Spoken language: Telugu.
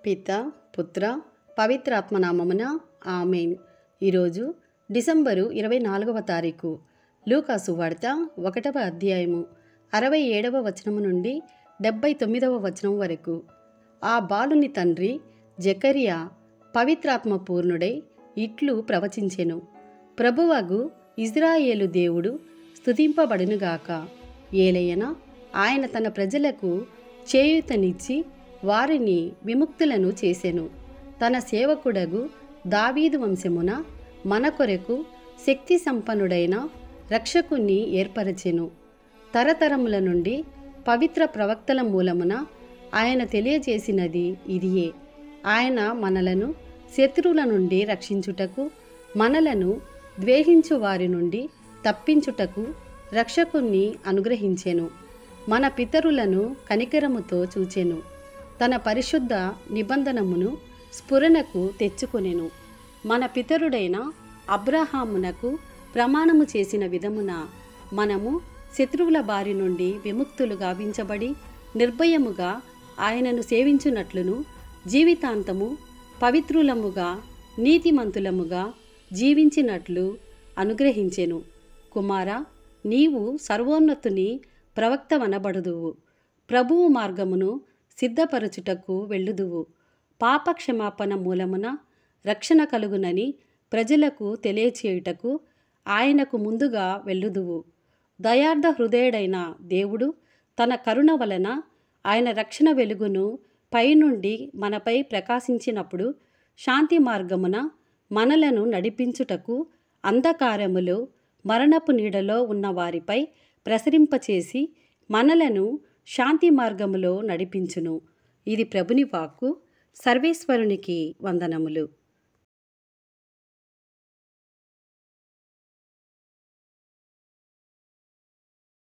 పిత పుత్ర పవిత్రాత్మనామమున ఆమెన్. ఈరోజు డిసెంబరు 24వ తారీఖు. లూకా సువార్త 1వ అధ్యాయము 67వ వచనము నుండి 79వ వచనం వరకు. ఆ బాలుని తండ్రి జకరియా పవిత్రాత్మ పూర్ణుడై ఇట్లు ప్రవచించెను. ప్రభువగు ఇజ్రాయేలు దేవుడు స్తుతింపబడునుగాక. ఏలయన ఆయన తన ప్రజలకు చేయూతనిచ్చి వారిని విముక్తులను చేసెను. తన సేవకుడగు దావీదు వంశమున మన కొరకు శక్తి సంపన్నుడైన రక్షకుణ్ణి ఏర్పరచెను. తరతరముల నుండి పవిత్ర ప్రవక్తల మూలమున ఆయన తెలియజేసినది ఇదియే. ఆయన మనలను శత్రువుల నుండి రక్షించుటకు, మనలను ద్వేషించు వారి నుండి తప్పించుటకు రక్షకుణ్ణి అనుగ్రహించెను. మన పితరులను కనికరముతో చూచెను. తన పరిశుద్ధ నిబంధనమును స్ఫురణకు తెచ్చుకొనెను. మన పితరుడైన అబ్రహామునకు ప్రమాణము చేసిన విధమున మనము శత్రువుల బారి నుండి విముక్తులు గావించబడి నిర్భయముగా ఆయనను సేవించునట్లును జీవితాంతము పవిత్రులముగా నీతిమంతులముగా జీవించినట్లు అనుగ్రహించెను. కుమారా, నీవు సర్వోన్నతుని ప్రవక్తవనబడుదువు. ప్రభువు మార్గమును సిద్ధపరచుటకు వెళ్ళుదువు. పాపక్షమాపణ మూలమున రక్షణ కలుగునని ప్రజలకు తెలియచేయుటకు ఆయనకు ముందుగా వెళ్ళుదువు. దయార్థ హృదయుడైన దేవుడు తన కరుణ వలన ఆయన రక్షణ వెలుగును పైనుండి మనపై ప్రకాశించినప్పుడు శాంతి మార్గమున మనలను నడిపించుటకు అంధకారములో మరణపు నీడలో ఉన్న వారిపై ప్రసరింపచేసి మనలను శాంతి మార్గములో నడిపించును. ఇది ప్రభుని వాక్కు. సర్వేశ్వరునికి వందనములు.